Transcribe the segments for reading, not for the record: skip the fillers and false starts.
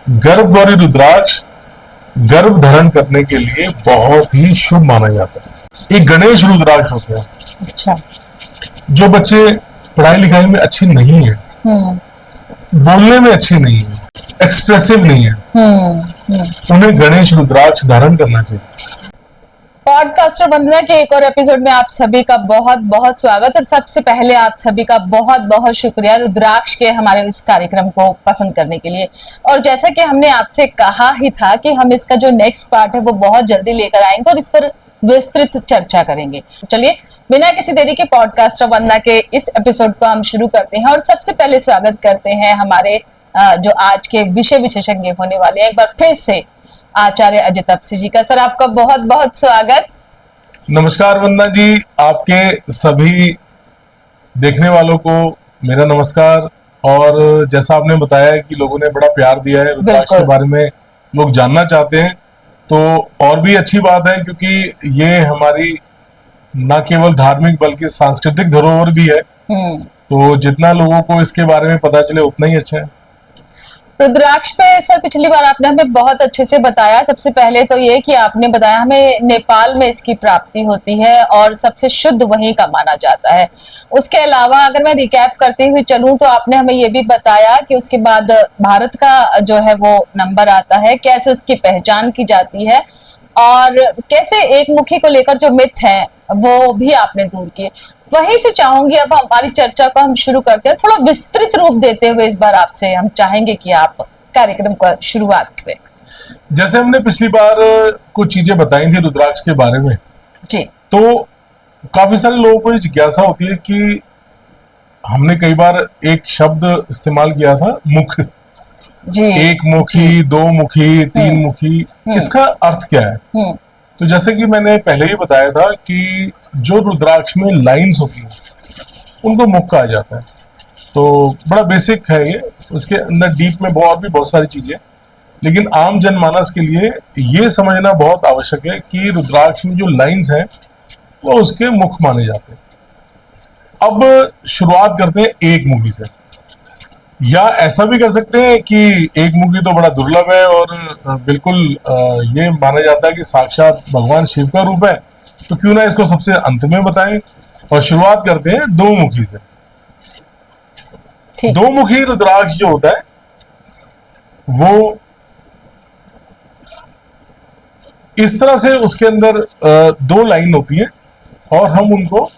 गर्भगौरी रुद्राक्ष गर्भ धारण करने के लिए बहुत ही शुभ माना जाता है। एक गणेश रुद्राक्ष होते हैं। अच्छा। जो बच्चे पढ़ाई लिखाई में अच्छे नहीं है, बोलने में अच्छे नहीं है, एक्सप्रेसिव नहीं है, उन्हें गणेश रुद्राक्ष धारण करना चाहिए। पॉडकास्टर वंदना के एक और एपिसोड में आप सभी का बहुत बहुत स्वागत। और सबसे पहले आप सभी का बहुत बहुत शुक्रिया रुद्राक्ष के हमारे इस कार्यक्रम को पसंद करने के लिए। और जैसा कि हमने आपसे कहा ही था कि हम इसका जो नेक्स्ट पार्ट है वो बहुत जल्दी लेकर आएंगे और इस पर विस्तृत चर्चा करेंगे। तो चलिए बिना किसी देरी के पॉडकास्टर वंदना के इस एपिसोड को हम शुरू करते हैं। और सबसे पहले स्वागत करते हैं हमारे जो आज के विषय विशेषज्ञ होने वाले हैं, एक बार फिर से आचार्य अजय तपसी जी का। सर आपका बहुत बहुत स्वागत। नमस्कार वंदना जी, आपके सभी देखने वालों को मेरा नमस्कार। और जैसा आपने बताया कि लोगों ने बड़ा प्यार दिया है, रुद्राक्ष के बारे में लोग जानना चाहते हैं, तो और भी अच्छी बात है क्योंकि ये हमारी न केवल धार्मिक बल्कि सांस्कृतिक धरोहर भी है। तो जितना लोगों को इसके बारे में पता चले उतना ही अच्छा है। रुद्राक्ष पे सर पिछली बार आपने हमें बहुत अच्छे से बताया। सबसे पहले तो ये कि आपने बताया हमें नेपाल में इसकी प्राप्ति होती है और सबसे शुद्ध वहीं का माना जाता है। उसके अलावा अगर मैं रिकैप करते हुए चलूं तो आपने हमें ये भी बताया कि उसके बाद भारत का जो है वो नंबर आता है, कैसे उसकी पहचान की जाती है और कैसे एक मुखी को लेकर जो मिथ है वो भी आपने दूर किए। वहीं से चाहूंगी अब हमारी चर्चा को हम शुरू करते हैं। थोड़ा विस्तृत रूप देते हुए इस बार आपसे हम चाहेंगे कि आप कार्यक्रम का शुरुआत करें। जैसे हमने पिछली बार कुछ चीजें बताई थी रुद्राक्ष के बारे में जी, तो काफी सारे लोगों को ये जिज्ञासा होती है कि हमने कई बार एक शब्द इस्तेमाल किया था, मुख जी, एक मुखी, दो मुखी, तीन मुखी, इसका अर्थ क्या है? तो जैसे कि मैंने पहले ही बताया था कि जो रुद्राक्ष में लाइंस होती हैं उनको मुख कहा जाता है। तो बड़ा बेसिक है ये, उसके अंदर डीप में और भी बहुत सारी चीजें, लेकिन आम जनमानस के लिए ये समझना बहुत आवश्यक है कि रुद्राक्ष में जो लाइंस हैं वो उसके मुख माने जाते हैं। अब शुरुआत करते हैं एक मुखी से, या ऐसा भी कर सकते हैं कि एक मुखी तो बड़ा दुर्लभ है और बिल्कुल ये माना जाता है कि साक्षात भगवान शिव का रूप है, तो क्यों ना इसको सबसे अंत में बताएं। और शुरुआत करते हैं दो मुखी से। दो मुखी रुद्राक्ष जो होता है वो इस तरह से, उसके अंदर दो लाइन होती है और हम उनको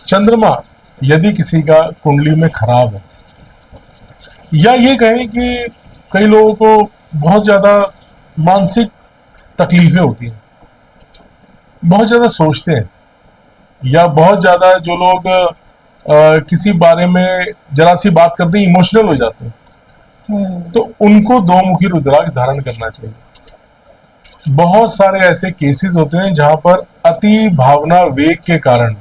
चंद्रमा यदि किसी का कुंडली में खराब है, या ये कहें कि कई लोगों को बहुत ज्यादा मानसिक तकलीफें होती हैं, बहुत ज्यादा सोचते हैं, या बहुत ज्यादा जो लोग किसी बारे में जरा सी बात करते हैं इमोशनल हो जाते हैं, तो उनको दो मुखी रुद्राक्ष धारण करना चाहिए। बहुत सारे ऐसे केसेस होते हैं जहां पर अति भावना वेग के कारण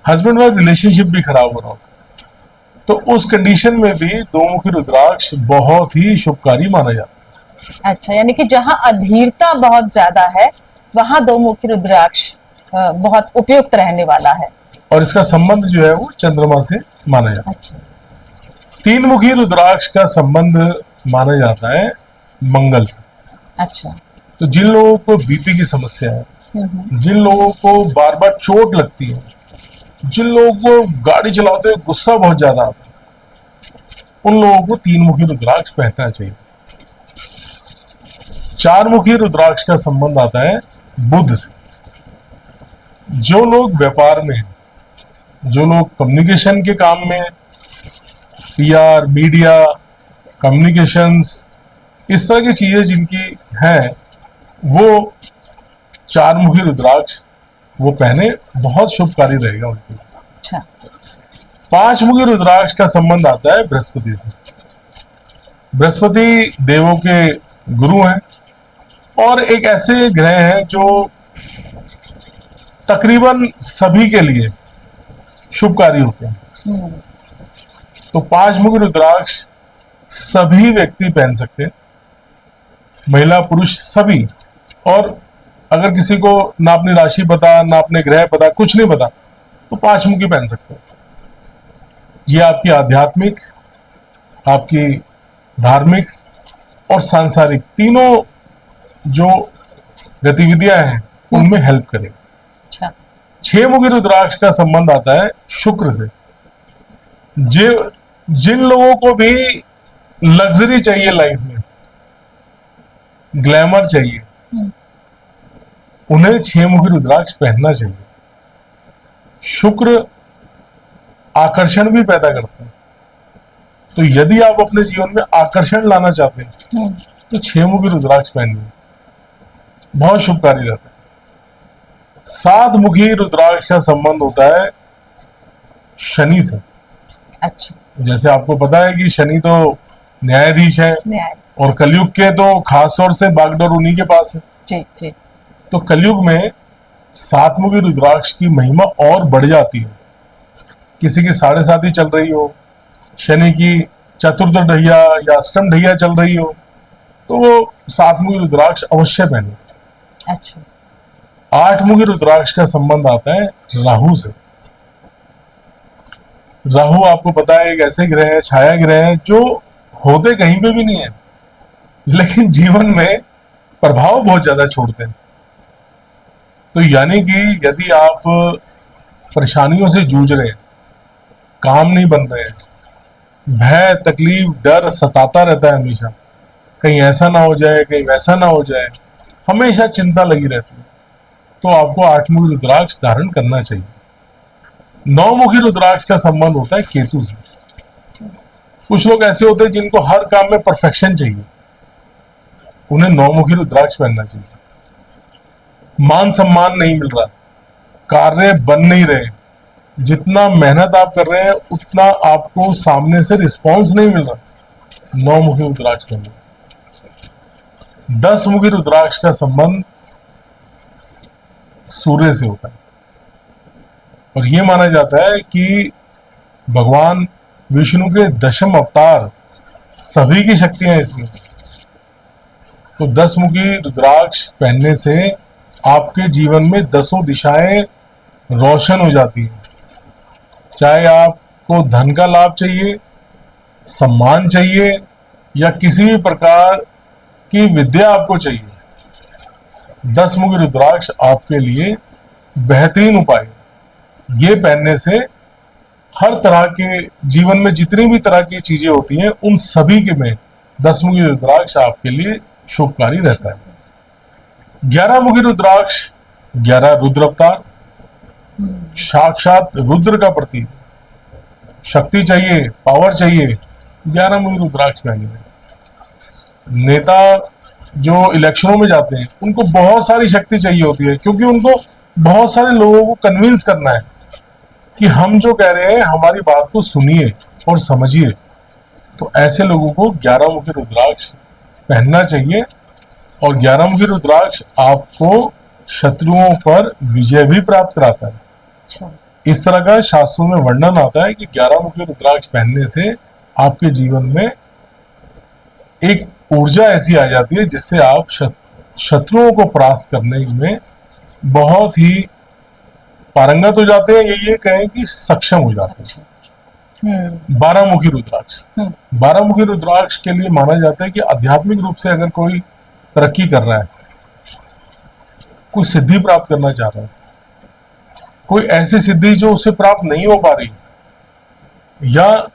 हस्बैंड वाइफ रिलेशनशिप भी खराब हो रहा होता है, तो उस कंडीशन में भी दो मुखी रुद्राक्ष बहुत ही शुभकारी माना जाता है। अच्छा, यानी कि जहां अधीरता बहुत ज्यादा है वहां दो मुखी रुद्राक्ष बहुत उपयुक्त रहने वाला है। और इसका संबंध जो है वो चंद्रमा से माना जाता है। अच्छा। तीन मुखी रुद्राक्ष का संबंध माना जाता है मंगल से। अच्छा। तो जिन लोगों को बीपी की समस्या है, जिन लोगों को बार बार चोट लगती है, जिन लोगों को गाड़ी चलाते हुए गुस्सा बहुत ज्यादा आता है, उन लोगों को तीन मुखी रुद्राक्ष पहनना चाहिए। चार मुखी रुद्राक्ष का संबंध आता है बुध से। जो लोग व्यापार में हैं, जो लोग कम्युनिकेशन के काम में, पीआर, मीडिया, कम्युनिकेशंस, इस तरह की चीजें जिनकी हैं, वो चार मुखी रुद्राक्ष वो पहने, बहुत शुभकारी रहेगा उनके लिए। अच्छा। पांच मुखी रुद्राक्ष का संबंध आता है बृहस्पति से। बृहस्पति देवों के गुरु हैं और एक ऐसे ग्रह हैं जो तकरीबन सभी के लिए शुभकारी होते हैं। तो पांच मुखी रुद्राक्ष सभी व्यक्ति पहन सकते हैं, महिला पुरुष सभी। और अगर किसी को ना अपनी राशि पता, ना अपने ग्रह पता, कुछ नहीं पता, तो पांच मुखी पहन सकते हैं। ये आपकी आध्यात्मिक, आपकी धार्मिक और सांसारिक, तीनों जो गतिविधियां हैं उनमें हेल्प करेगा। अच्छा। 6 मुखी रुद्राक्ष का संबंध आता है शुक्र से। जिन लोगों को भी लग्जरी चाहिए लाइफ में, ग्लैमर चाहिए, उन्हें 6 मुखी रुद्राक्ष पहनना चाहिए। शुक्र आकर्षण भी पैदा करता है, तो यदि आप अपने जीवन में आकर्षण लाना चाहते हैं तो 6 मुखी रुद्राक्ष पहनिए, बहुत शुभकारी रहता है। 7 मुखी रुद्राक्ष का संबंध होता है शनि से। अच्छा। जैसे आपको पता है कि शनि तो न्यायाधीश है न्याय। और कलयुग के तो खास तौर से बागडोर उन्हीं के पास है। जी जी। तो कलयुग में 7 मुखी रुद्राक्ष की महिमा और बढ़ जाती है। किसी की 7.5 चल रही हो, शनि की चतुर्थ ढैया या अष्टम ढैया चल रही हो, तो वो 7 मुखी रुद्राक्ष अवश्य पहने। अच्छा। 8 मुखी रुद्राक्ष का संबंध आता है राहु से। राहु आपको पता है एक ऐसे ग्रह है, छाया ग्रह है, जो होते कहीं पे भी नहीं है लेकिन जीवन में प्रभाव बहुत ज्यादा छोड़ते हैं। तो यानी कि यदि आप परेशानियों से जूझ रहे हैं, काम नहीं बन रहे हैं, भय, तकलीफ, डर सताता रहता है हमेशा, कहीं ऐसा ना हो जाए, कहीं वैसा ना हो जाए, हमेशा चिंता लगी रहती है, तो आपको 8 मुखी रुद्राक्ष धारण करना चाहिए। 9 मुखी रुद्राक्ष का संबंध होता है केतु से। कुछ लोग ऐसे होते हैं जिनको हर काम में परफेक्शन चाहिए, उन्हें 9 मुखी रुद्राक्ष पहनना चाहिए। मान सम्मान नहीं मिल रहा, कार्य बन नहीं रहे, जितना मेहनत आप कर रहे हैं उतना आपको सामने से रिस्पॉन्स नहीं मिल रहा, 9 मुखी रुद्राक्ष पहनिए। 10 मुखी रुद्राक्ष का संबंध सूर्य से होता है और यह माना जाता है कि भगवान विष्णु के 10वें अवतार, सभी की शक्तियां इसमें। तो 10 मुखी रुद्राक्ष पहनने से आपके जीवन में 10 दिशाएं रोशन हो जाती हैं। चाहे आपको धन का लाभ चाहिए, सम्मान चाहिए या किसी भी प्रकार की विद्या आपको चाहिए, 10 मुखी रुद्राक्ष आपके लिए बेहतरीन उपाय है। ये पहनने से हर तरह के जीवन में जितनी भी तरह की चीजें होती हैं उन सभी के में 10 मुखी रुद्राक्ष आपके लिए शुभकारी रहता है। 11 मुखी रुद्राक्ष, 11 रुद्र अवतार, साक्षात रुद्र का प्रतीक। शक्ति चाहिए, पावर चाहिए, 11 मुखी रुद्राक्ष पहनिए। नेता जो इलेक्शनों में जाते हैं उनको बहुत सारी शक्ति चाहिए होती है, क्योंकि उनको बहुत सारे लोगों को कन्विंस करना है कि हम जो कह रहे हैं हमारी बात को सुनिए और समझिए। तो ऐसे लोगों को 11 मुखी रुद्राक्ष पहनना चाहिए और 11 मुखी रुद्राक्ष आपको शत्रुओं पर विजय भी प्राप्त कराता है। अच्छा। इस तरह का शास्त्रों में वर्णन आता है कि 11 मुखी रुद्राक्ष पहनने से आपके जीवन में एक ऊर्जा ऐसी आ जाती है जिससे आप शत्रुओं को परास्त करने में बहुत ही पारंगत हो जाते हैं, ये कहें कि सक्षम हो जाते हैं। 12 मुखी रुद्राक्ष, 12 मुखी रुद्राक्ष के लिए माना जाता है कि आध्यात्मिक रूप से अगर कोई तरक्की कर रहा है, कोई सिद्धि प्राप्त करना चाह रहा है, कोई ऐसी सिद्धि जो उसे प्राप्त नहीं हो पा रही, या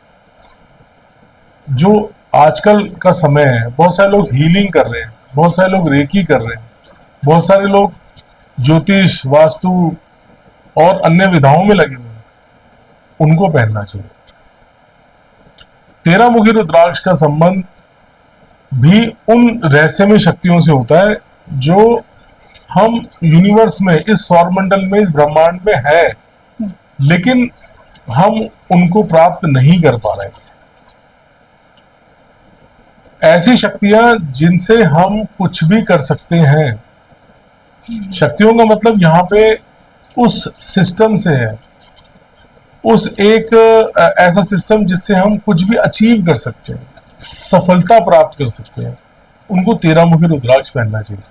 जो आजकल का समय है, बहुत सारे लोग हीलिंग कर रहे हैं, बहुत सारे लोग रेकी कर रहे हैं, बहुत सारे लोग ज्योतिष, वास्तु और अन्य विधाओं में लगे हुए हैं, उनको पहनना चाहिए। 13 मुखी रुद्राक्ष का संबंध भी उन रहस्यमय शक्तियों से होता है जो हम यूनिवर्स में, इस सौरमंडल में, इस ब्रह्मांड में है, लेकिन हम उनको प्राप्त नहीं कर पा रहे। ऐसी शक्तियां जिनसे हम कुछ भी कर सकते हैं। शक्तियों का मतलब यहाँ पे उस सिस्टम से है, उस एक ऐसा सिस्टम जिससे हम कुछ भी अचीव कर सकते हैं, सफलता प्राप्त कर सकते हैं, उनको 13 मुखी रुद्राक्ष पहनना चाहिए।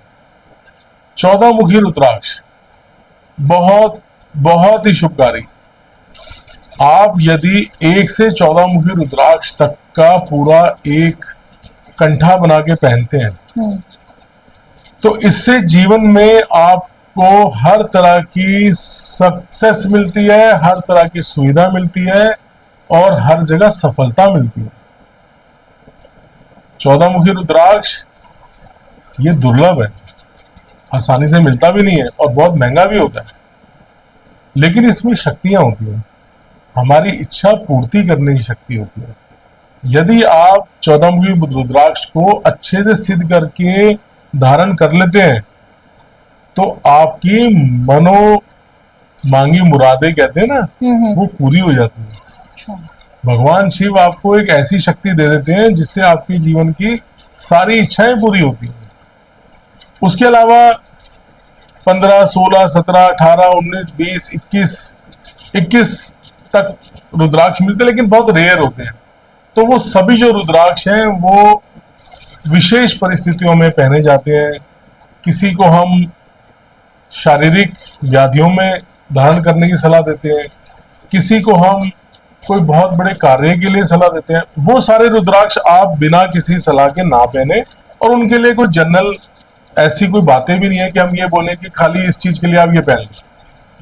14 मुखी रुद्राक्ष बहुत बहुत ही शुभकारी। आप यदि 1 से 14 मुखी रुद्राक्ष तक का पूरा एक कंठा बना के पहनते हैं, हम्म, तो इससे जीवन में आपको हर तरह की सक्सेस मिलती है, हर तरह की सुविधा मिलती है और हर जगह सफलता मिलती है। 14 मुखी रुद्राक्ष ये दुर्लभ है, आसानी से मिलता भी नहीं है और बहुत महंगा भी होता है, लेकिन इसमें शक्तियां होती हैं, हमारी इच्छा पूर्ति करने की शक्ति होती है। यदि आप 14 मुखी रुद्राक्ष को अच्छे से सिद्ध करके धारण कर लेते हैं तो आपकी मनो मांगी मुरादें कहते हैं ना, वो पूरी हो जाती है। अच्छा, भगवान शिव आपको एक ऐसी शक्ति दे देते हैं जिससे आपके जीवन की सारी इच्छाएं पूरी होती हैं। उसके अलावा 15, 16, 17, 18, 19, 20, 21 तक रुद्राक्ष मिलते हैं, लेकिन बहुत रेयर होते हैं। तो वो सभी जो रुद्राक्ष हैं वो विशेष परिस्थितियों में पहने जाते हैं। किसी को हम शारीरिक व्याधियों में धारण करने की सलाह देते हैं, किसी को हम कोई बहुत बड़े कार्य के लिए सलाह देते हैं। वो सारे रुद्राक्ष आप बिना किसी सलाह के ना पहने, और उनके लिए कोई जनरल ऐसी कोई बातें भी नहीं है कि हम ये बोलें कि खाली इस चीज के लिए आप ये पहन लें।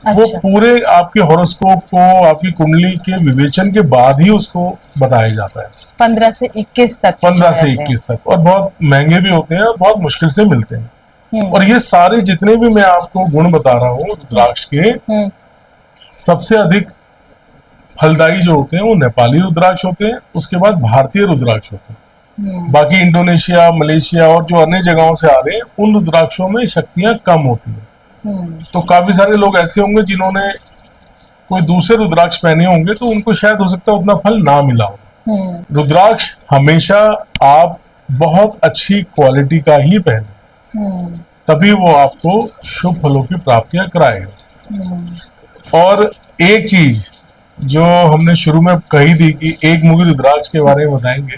वो अच्छा, पूरे आपके हॉरोस्कोप को, आपकी कुंडली के विवेचन के बाद ही उसको बताया जाता है। 15 से 21 तक 15 से रहते हैं। 21 तक, और बहुत महंगे भी होते हैं और बहुत मुश्किल से मिलते हैं। हम्म, और ये सारे जितने भी मैं आपको गुण बता रहा हूँ रुद्राक्ष के, हम्म, सबसे अधिक फलदायी जो होते हैं वो नेपाली रुद्राक्ष होते हैं, उसके बाद भारतीय रुद्राक्ष होते हैं। बाकी इंडोनेशिया, मलेशिया और जो अन्य जगहों से आ रहे हैं उन रुद्राक्षों में शक्तियां कम होती हैं। तो काफी सारे लोग ऐसे होंगे जिन्होंने कोई दूसरे रुद्राक्ष पहने होंगे तो उनको शायद हो सकता है उतना फल ना मिला हो। रुद्राक्ष हमेशा आप बहुत अच्छी क्वालिटी का ही पहने, तभी वो आपको शुभ फलों की प्राप्तियां कराएगा। और एक चीज जो हमने शुरू में कही थी कि एक मुखी रुद्राक्ष के बारे में बताएंगे,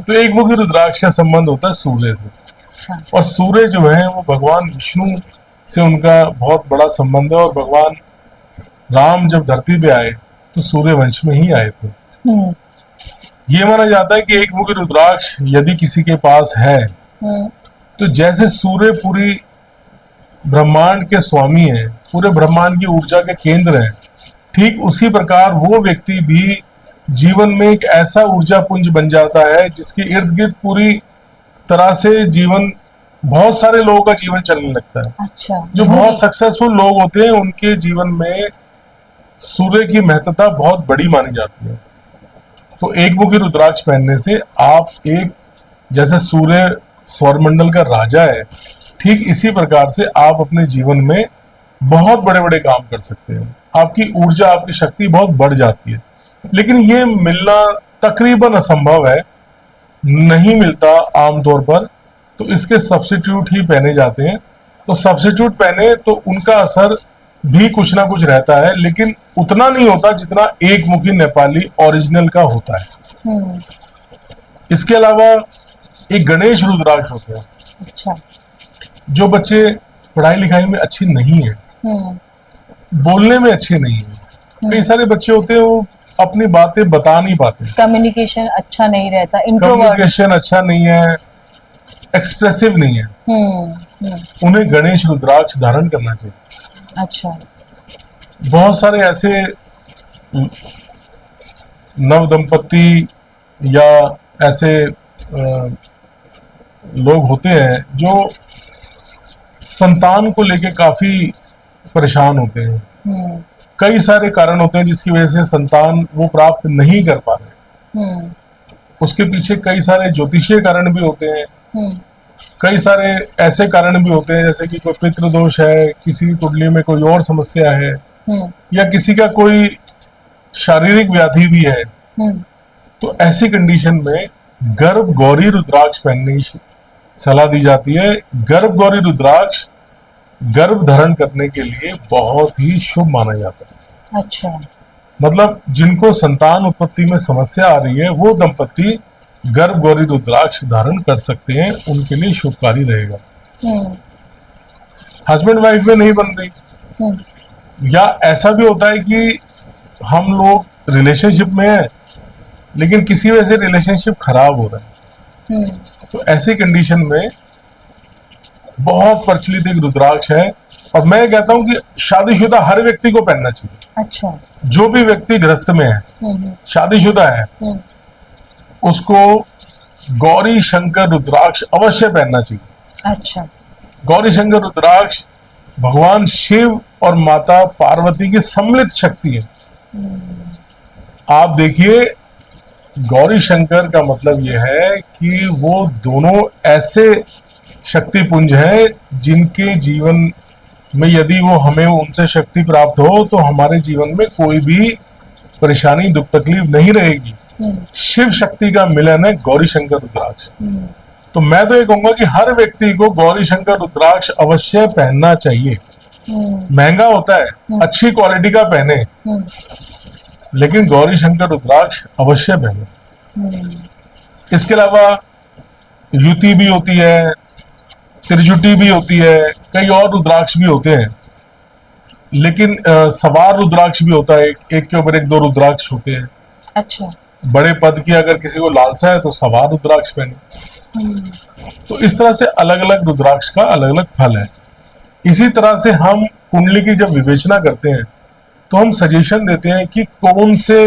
तो एक मुखी रुद्राक्ष का संबंध होता है सूर्य से। और सूर्य जो है वो भगवान विष्णु से उनका बहुत बड़ा संबंध है, और भगवान राम जब धरती पे आए तो सूर्य वंश में ही आए थे। ये माना जाता है कि एक मुखी रुद्राक्ष यदि किसी के पास है तो जैसे सूर्य पूरी ब्रह्मांड के स्वामी है, पूरे ब्रह्मांड की ऊर्जा के केंद्र है, ठीक उसी प्रकार वो व्यक्ति भी जीवन में एक ऐसा ऊर्जा पुंज बन जाता है जिसके इर्द गिर्द पूरी तरह से जीवन, बहुत सारे लोगों का जीवन चलने लगता है। अच्छा, जो बहुत सक्सेसफुल लोग होते हैं उनके जीवन में सूर्य की महत्ता बहुत बड़ी मानी जाती है। तो एक मुखी रुद्राक्ष पहनने से आप एक, जैसे सूर्य सौरमंडल का राजा है, ठीक इसी प्रकार से आप अपने जीवन में बहुत बड़े बड़े काम कर सकते हैं। आपकी ऊर्जा, आपकी शक्ति बहुत बढ़ जाती है। लेकिन ये मिलना तकरीबन असंभव है, नहीं मिलता आमतौर पर, तो इसके सब्स्टिट्यूट ही पहने जाते हैं। तो सब्स्टिट्यूट पहने तो उनका असर भी कुछ ना कुछ रहता है, लेकिन उतना नहीं होता जितना एक मुखी नेपाली ओरिजिनल का होता है। इसके अलावा एक गणेश रुद्राक्ष होते हैं। अच्छा, जो बच्चे पढ़ाई लिखाई में अच्छे नहीं है, बोलने में अच्छे नहीं है, कई सारे बच्चे होते हैं वो अपनी बातें बता नहीं पाते, कम्युनिकेशन अच्छा नहीं रहता, इंट्रोवर्ट, कम्युनिकेशन अच्छा नहीं है, एक्सप्रेसिव नहीं है, उन्हें गणेश रुद्राक्ष धारण करना चाहिए। अच्छा, बहुत सारे ऐसे नव दंपति या ऐसे लोग होते हैं जो संतान को लेके काफी परेशान होते हैं। कई सारे कारण होते हैं जिसकी वजह से संतान वो प्राप्त नहीं कर पा रहे। उसके पीछे कई सारे ज्योतिषीय कारण भी होते हैं, कई सारे ऐसे कारण भी होते हैं जैसे कि कोई पितृ दोष है, किसी की कुंडली में कोई और समस्या है, या किसी का कोई शारीरिक व्याधि भी है। तो ऐसी कंडीशन में गर्भ गौरी रुद्राक्ष पहनने की सलाह दी जाती है। गर्भ गौरी रुद्राक्ष गर्भ धारण करने के लिए बहुत ही शुभ माना जाता है। अच्छा, मतलब जिनको संतान उत्पत्ति में समस्या आ रही है वो दंपति गर्भ गौरी रुद्राक्ष धारण कर सकते हैं, उनके लिए शुभकारी रहेगा। हस्बैंड वाइफ में नहीं बन रही, या ऐसा भी होता है कि हम लोग रिलेशनशिप में हैं लेकिन किसी वजह से रिलेशनशिप खराब हो रहा है, तो ऐसी कंडीशन में बहुत प्रचलित एक रुद्राक्ष है, और मैं कहता हूं कि शादीशुदा हर व्यक्ति को पहनना चाहिए। अच्छा। जो भी व्यक्ति गृहस्थ में है, शादीशुदा है, उसको गौरी शंकर रुद्राक्ष अवश्य पहनना चाहिए। अच्छा। गौरी शंकर रुद्राक्ष भगवान शिव और माता पार्वती की सम्मिलित शक्ति है। आप देखिए, गौरी शंकर का मतलब यह है कि वो दोनों ऐसे शक्तिपुंज हैं जिनके जीवन में यदि वो हमें उनसे शक्ति प्राप्त हो तो हमारे जीवन में कोई भी परेशानी दुख तकलीफ नहीं रहेगी। शिव शक्ति का मिलन है गौरी शंकर रुद्राक्ष। तो मैं तो ये कहूंगा कि हर व्यक्ति को गौरी शंकर रुद्राक्ष अवश्य पहनना चाहिए। महंगा होता है, अच्छी क्वालिटी का पहने, लेकिन गौरी शंकर रुद्राक्ष अवश्य पहने। इसके अलावा युति भी होती है, त्रिजुटी भी होती है, कई और रुद्राक्ष भी होते हैं, लेकिन सवार रुद्राक्ष भी होता है, एक के ऊपर एक दो रुद्राक्ष होते हैं। अच्छा। बड़े पद की अगर किसी को लालसा है तो सवार रुद्राक्ष पहने। तो इस तरह से अलग अलग रुद्राक्ष का अलग अलग फल है। इसी तरह से हम कुंडली की जब विवेचना करते हैं तो हम सजेशन देते हैं कि कौन से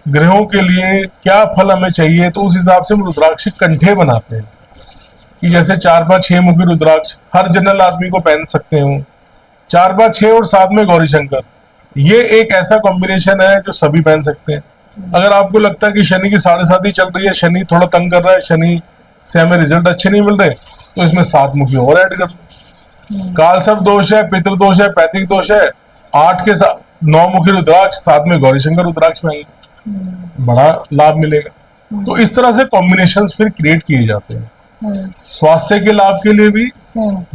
ग्रहों के लिए क्या फल हमें चाहिए, तो उस हिसाब से हम रुद्राक्ष कंठे बनाते हैं कि जैसे 4-5-6 मुखी रुद्राक्ष हर जनरल आदमी को पहन सकते हो, 4-5-6 और साथ में गौरी शंकर, ये एक ऐसा कॉम्बिनेशन है जो सभी पहन सकते हैं। अगर आपको लगता है कि शनि की 7.5 चल रही है, शनि थोड़ा तंग कर रहा है, शनि से हमें रिजल्ट अच्छे नहीं मिल रहे, तो इसमें 7 मुखी और ऐड कर लो। काल सर्प दोष है, पितृ दोष है, पैतृक दोष है, 8 के साथ 9 मुखी रुद्राक्ष, साथ में गौरी शंकर रुद्राक्ष पहन लो, बड़ा लाभ मिलेगा। तो इस तरह से कॉम्बिनेशंस फिर क्रिएट किए जाते हैं, स्वास्थ्य के लाभ के लिए भी,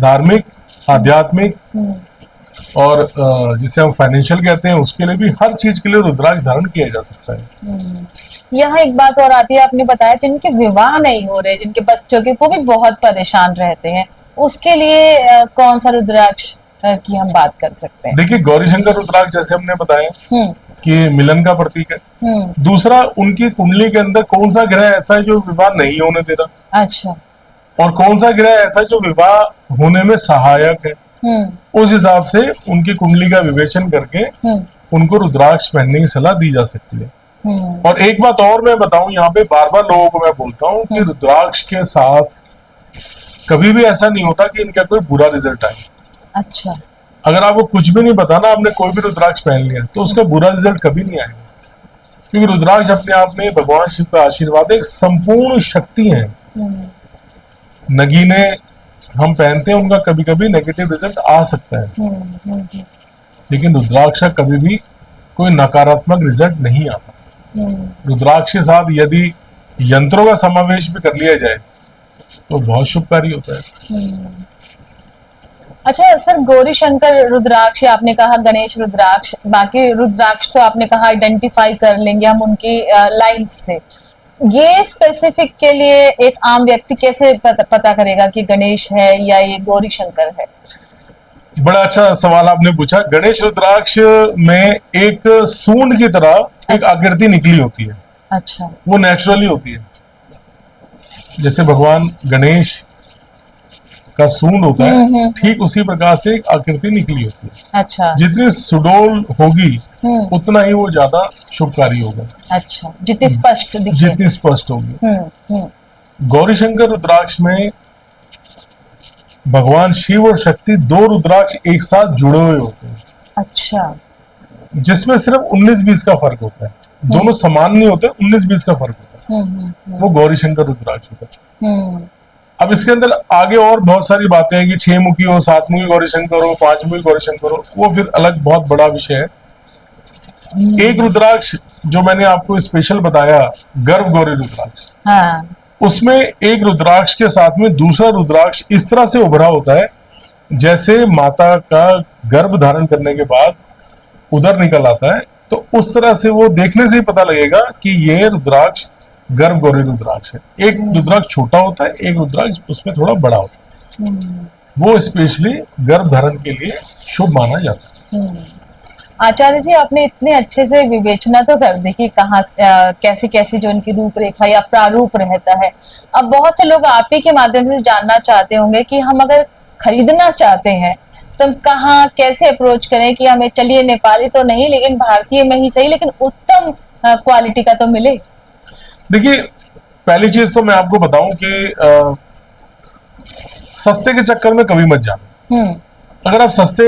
धार्मिक, आध्यात्मिक और जिसे हम फाइनेंशियल कहते हैं उसके लिए भी, हर चीज के लिए रुद्राक्ष धारण किया जा सकता है। यहाँ एक बात और आती है, आपने बताया जिनके विवाह नहीं हो रहे, जिनके बच्चों के, वो भी बहुत परेशान रहते हैं, उसके लिए कौन सा रुद्राक्ष की हम बात कर सकते हैं? देखिए, गौरी शंकर रुद्राक्ष जैसे हमने बताया कि मिलन का प्रतीक है। दूसरा, उनकी कुंडली के अंदर कौन सा ग्रह ऐसा है जो विवाह नहीं होने दे रहा। अच्छा। और कौन सा ग्रह ऐसा जो विवाह होने में सहायक है, उस हिसाब से उनकी कुंडली का विवेचन करके उनको रुद्राक्ष पहनने की सलाह दी जा सकती है। और एक बात और मैं बताऊं, यहाँ पे बार बार लोगों को मैं बोलता हूँ कि रुद्राक्ष के साथ कभी भी ऐसा नहीं होता कि इनका कोई बुरा रिजल्ट आए। अच्छा। अगर आपको कुछ भी नहीं पता ना, आपने कोई भी रुद्राक्ष पहन लिया तो उसका बुरा रिजल्ट कभी नहीं आएगा, क्योंकि रुद्राक्ष अपने आप में भगवान शिव का आशीर्वाद एक संपूर्ण शक्ति है। नगीने हम पहनते हैं, उनका कभी कभी नेगेटिव रिजल्ट आ सकता है, लेकिन रुद्राक्ष का कभी भी कोई नकारात्मक रिजल्ट नहीं आता। रुद्राक्ष के साथ यदि यंत्रों का समावेश भी कर लिया जाए तो बहुत शुभकारी होता है। अच्छा सर, गौरी शंकर रुद्राक्ष, आपने कहा गणेश रुद्राक्ष, बाकी रुद्राक्ष तो आपने कहा आइडेंटिफाई कर लेंगे हम उनकी लाइंस से। ये स्पेसिफिक के लिए एक आम व्यक्ति कैसे पता करेगा कि गणेश है या ये गौरी शंकर है? बड़ा अच्छा सवाल आपने पूछा। गणेश रुद्राक्ष में एक सूंड की तरह एक आकृति निकली होती है। अच्छा। वो नेचुरली होती है, जैसे भगवान गणेश का सूंड होता है, ठीक उसी प्रकार से एक आकृति निकली होती है। अच्छा। जितनी सुडौल होगी उतना ही वो ज्यादा शुभकारी होगा। अच्छा, जितनी स्पष्ट दिखे, जितनी स्पष्ट होगी। गौरी शंकर रुद्राक्ष में भगवान शिव और शक्ति, 2 रुद्राक्ष एक साथ जुड़े हुए होते हैं। अच्छा। जिसमें सिर्फ 19-20 का फर्क होता है, दोनों समान नहीं होते, 19-20 का फर्क होता है। वो गौरी शंकर रुद्राक्ष होता है। अब इसके अंदर आगे और बहुत सारी बातें हैं कि 6 मुखी हो, 7 मुखी गौरी शंकर हो, 5 मुखी गौरी शंकर हो, वो फिर अलग बहुत बड़ा विषय है। एक रुद्राक्ष जो मैंने आपको स्पेशल बताया, गर्भ गौरी रुद्राक्ष, उसमें एक रुद्राक्ष के साथ में दूसरा रुद्राक्ष इस तरह से उभरा होता है जैसे माता का गर्भ धारण करने के बाद उदर निकल आता है, तो उस तरह से वो देखने से ही पता लगेगा कि ये रुद्राक्ष गर्भ गौरी रुद्राक्ष है। एक रुद्राक्ष छोटा होता है, एक रुद्राक्ष उसमें थोड़ा बड़ा होता है। वो स्पेशली गर्भ धारण के लिए शुभ माना जाता है। आचार्य जी, आपने इतने अच्छे से विवेचना तो कर दी कि कहाँ कैसी कैसी जो उनकी रूपरेखा या प्रारूप रहता है। अब बहुत से लोग आप ही के माध्यम से जानना चाहते होंगे कि हम अगर खरीदना चाहते हैं तो हम कहाँ कैसे अप्रोच करें कि हमें, चलिए नेपाली तो नहीं लेकिन भारतीय में ही सही, लेकिन उत्तम क्वालिटी का तो मिले। देखिए, पहली चीज तो मैं आपको बताऊं कि सस्ते के चक्कर में कभी मत जाना। अगर आप सस्ते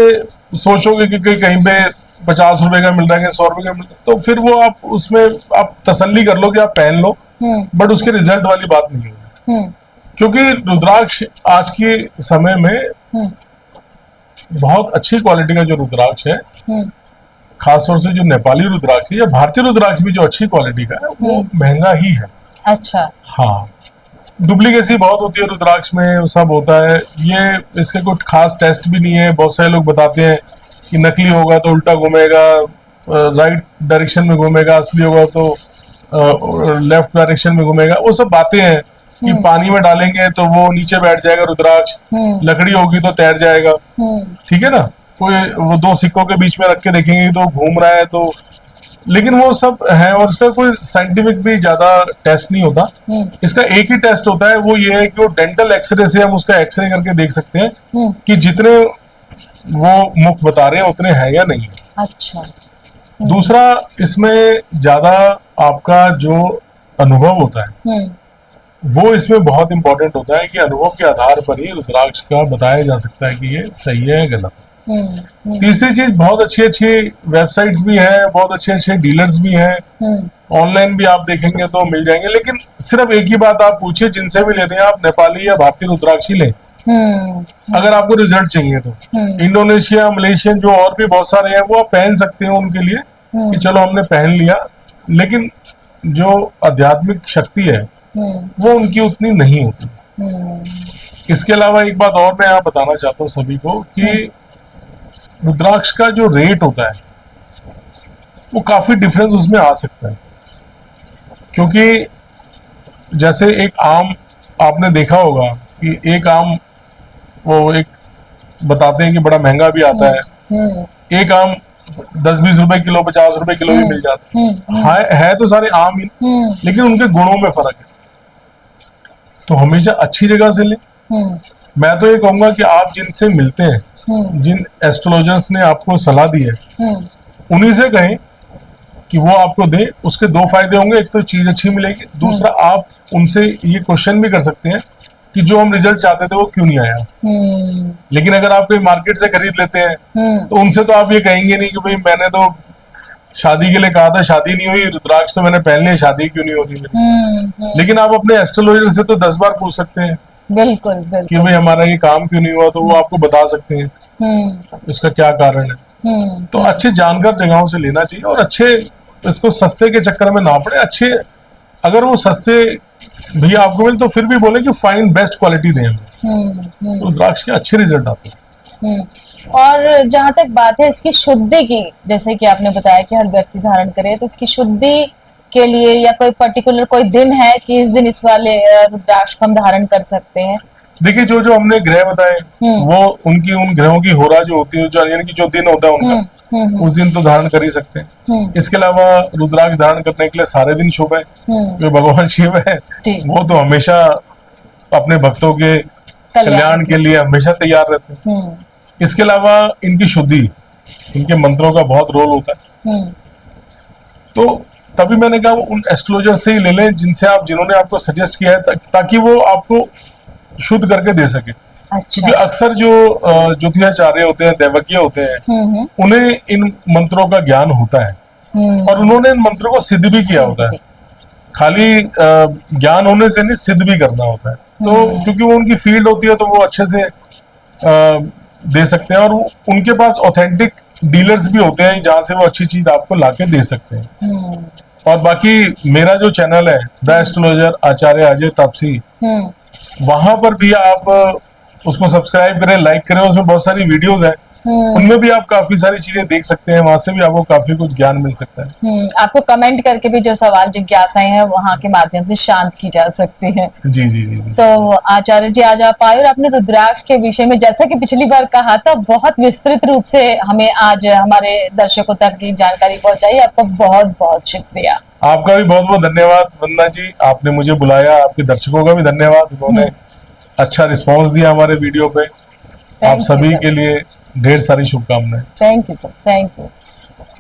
सोचोगे कि कहीं पे 50 रुपए का मिल रहा है, 100 रुपए का मिल रहा है, तो फिर वो आप उसमें आप तसल्ली कर लो कि आप पहन लो, बट उसके रिजल्ट वाली बात नहीं होगी। क्योंकि रुद्राक्ष आज के समय में बहुत अच्छी क्वालिटी का जो रुद्राक्ष है, खासतौर से जो नेपाली रुद्राक्ष है या भारतीय रुद्राक्ष भी जो अच्छी क्वालिटी का है, वो महंगा ही है। अच्छा। हाँ, डुप्लीकेसी बहुत होती है रुद्राक्ष में, वो सब होता है। ये इसके कुछ खास टेस्ट भी नहीं है। बहुत सारे लोग बताते हैं कि नकली होगा तो उल्टा घूमेगा, राइट डायरेक्शन में घूमेगा, असली होगा तो लेफ्ट डायरेक्शन में घूमेगा। वो सब बातें हैं कि पानी में डालेंगे तो वो नीचे बैठ जाएगा रुद्राक्ष, लकड़ी होगी तो तैर जाएगा, ठीक है ना। कोई वो दो सिक्कों के बीच में रख के देखेंगे तो घूम रहा है, तो लेकिन वो सब है और इसका कोई साइंटिफिक भी ज्यादा टेस्ट नहीं होता। इसका एक ही टेस्ट होता है, वो ये है कि वो डेंटल एक्सरे से हम उसका एक्सरे करके देख सकते हैं कि जितने वो मुख बता रहे हैं उतने हैं या नहीं है। अच्छा। दूसरा, इसमें ज्यादा आपका जो अनुभव होता है वो इसमें बहुत इंपॉर्टेंट होता है कि अनुभव के आधार पर ही रुद्राक्ष का बताया जा सकता है कि ये सही है गलत। तीसरी चीज, बहुत अच्छी अच्छी वेबसाइट्स भी है, बहुत अच्छे अच्छे डीलर्स भी हैं, ऑनलाइन भी आप देखेंगे तो मिल जाएंगे। लेकिन सिर्फ एक ही बात आप पूछिए, जिनसे भी ले रहे हैं आप, नेपाली या भारतीय रुद्राक्ष ही लें अगर आपको रिजल्ट चाहिए तो। इंडोनेशिया, मलेशियन जो और भी बहुत सारे हैं वो आप पहन सकते हैं उनके लिए कि चलो हमने पहन लिया, लेकिन जो आध्यात्मिक शक्ति है वो उनकी उतनी नहीं होती। इसके अलावा एक बात और मैं यहाँ बताना चाहता हूँ सभी को कि रुद्राक्ष का जो रेट होता है वो काफी डिफरेंस उसमें आ सकता है। क्योंकि जैसे एक आम आपने देखा होगा कि एक आम वो एक बताते हैं कि बड़ा महंगा भी आता है, एक आम 10-20 रुपए किलो, 50 रुपए किलो भी मिल जाता है तो सारे आम ही, लेकिन उनके गुणों में फर्क है। तो हमेशा अच्छी जगह से लें। मैं तो ये कहूंगा कि आप जिनसे मिलते हैं, जिन एस्ट्रोलॉजर्स ने आपको सलाह दी है, उन्हीं से कहें कि वो आपको दे। उसके दो फायदे होंगे, एक तो चीज अच्छी मिलेगी, दूसरा आप उनसे ये क्वेश्चन भी कर सकते हैं कि जो हम रिजल्ट चाहते थे वो क्यों नहीं आया। लेकिन अगर आप कोई मार्केट से खरीद लेते हैं तो उनसे तो आप ये कहेंगे नहीं कि भाई मैंने तो शादी के लिए कहा था, शादी नहीं हुई, रुद्राक्ष तो मैंने पहन लिया, शादी क्यों नहीं हो रही मेरी। लेकिन आप अपने एस्ट्रोलॉजर से तो 10 बार पूछ सकते हैं बिल्कुल बिल्कुल कि भाई हमारा ये काम क्यों नहीं हुआ, तो वो आपको बता सकते हैं इसका क्या कारण है। तो अच्छे जानकार जगहों से लेना चाहिए और अच्छे, इसको सस्ते के चक्कर में ना पड़े। अच्छे, अगर वो सस्ते भी आपको मिले तो फिर भी बोले कि फाइन बेस्ट क्वालिटी दें हमें, तो रुद्राक्ष के अच्छे रिजल्ट आते हैं। और जहां तक बात है इसकी शुद्धि की, जैसे कि आपने बताया कि हर व्यक्ति धारण करे, तो इसकी शुद्धि के लिए या कोई पर्टिकुलर कोई दिन है कि इस दिन इस वाले रुद्राक्ष को हम धारण कर सकते हैं? देखिए, जो जो हमने ग्रह बताए वो उनकी उन ग्रहों की होरा जो होती है, जो यानी कि जो दिन होता है उनका, उस दिन तो धारण कर ही सकते हैं। इसके अलावा रुद्राक्ष धारण करने के लिए सारे दिन शुभ है। जो भगवान शिव है वो तो हमेशा अपने भक्तों के कल्याण के लिए हमेशा तैयार रहते हैं। इसके अलावा इनकी शुद्धि, इनके मंत्रों का बहुत रोल होता है। तो तभी मैंने कहा उन एस्ट्रोलॉजर से ही ले लें जिन्होंने आपको सजेस्ट किया है, ताकि वो आपको शुद्ध करके दे सके। क्योंकि अक्सर जो ज्योतिषाचार्य होते हैं, दैवज्ञ होते हैं, उन्हें इन मंत्रों का ज्ञान होता है और उन्होंने इन मंत्रों को सिद्ध भी किया होता है। खाली ज्ञान होने से नहीं, सिद्ध भी करना होता है। तो क्योंकि वो उनकी फील्ड होती है तो वो अच्छे से दे सकते हैं और उनके पास ऑथेंटिक डीलर्स भी होते हैं जहां से वो अच्छी चीज आपको लाके दे सकते हैं। और बाकी मेरा जो चैनल है द एस्ट्रोलॉजर आचार्य अजय तापसी, वहां पर भी आप उसको सब्सक्राइब करें, लाइक करें। उसमें बहुत सारी वीडियोस हैं उनमें भी आप काफी सारी चीजें देख सकते हैं, वहां से भी आपको काफी कुछ ज्ञान मिल सकता है। आपको कमेंट करके भी जो सवाल जिज्ञासाएं हैं वहां के माध्यम से शांत की जा सकती है। जी जी जी जी। तो आचार्य जी आज आप आए और आपने रुद्राक्ष के विषय में जैसा कि पिछली बार कहा था बहुत विस्तृत रूप से हमें आज हमारे दर्शकों तक की जानकारी पहुंचाई। आपका बहुत बहुत शुक्रिया। आपका भी बहुत बहुत धन्यवाद वंदना जी, आपने मुझे बुलाया। आपके दर्शकों का भी धन्यवाद, उन्होंने अच्छा रिस्पॉन्स दिया हमारे वीडियो पे। आप सभी के लिए ढेर सारी शुभकामनाएं। Thank you sir, thank you.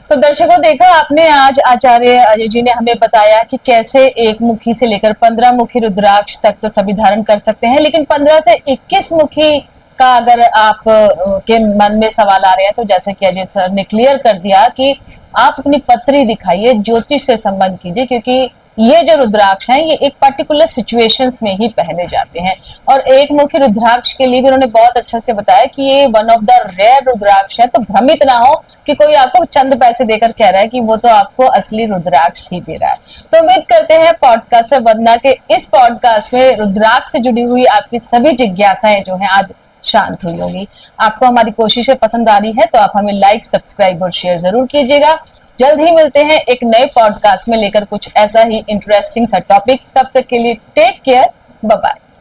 तो दर्शकों देखा आपने, आज आचार्य अजय जी ने हमें बताया कि कैसे एक मुखी से लेकर 15 मुखी रुद्राक्ष तक तो सभी धारण कर सकते हैं, लेकिन 15 से 21 मुखी का अगर आप के मन में सवाल आ रहे हैं तो जैसे कि अजय सर ने क्लियर कर दिया कि आप अपनी पत्री दिखाइए, ज्योतिष से संबंध कीजिए, क्योंकि ये जो रुद्राक्ष हैं ये एक पर्टिकुलर सिचुएशंस में ही पहने जाते हैं। और एक मुखी रुद्राक्ष के लिए भी उन्होंने बहुत अच्छा से बताया कि ये वन ऑफ द रेयर रुद्राक्ष है। तो भ्रमित ना हो कि कोई आपको चंद पैसे देकर कह रहा है कि वो तो आपको असली रुद्राक्ष ही दे रहा है। तो उम्मीद करते हैं पॉडकास्ट वंदना के इस पॉडकास्ट में रुद्राक्ष से जुड़ी हुई आपकी सभी जिज्ञासाएं जो है आज शांत हुई होगी। आपको हमारी कोशिशें पसंद आ रही है तो आप हमें लाइक, सब्सक्राइब और शेयर जरूर कीजिएगा। जल्द ही मिलते हैं एक नए पॉडकास्ट में लेकर कुछ ऐसा ही इंटरेस्टिंग सा टॉपिक। तब तक के लिए टेक केयर, बाय बाय।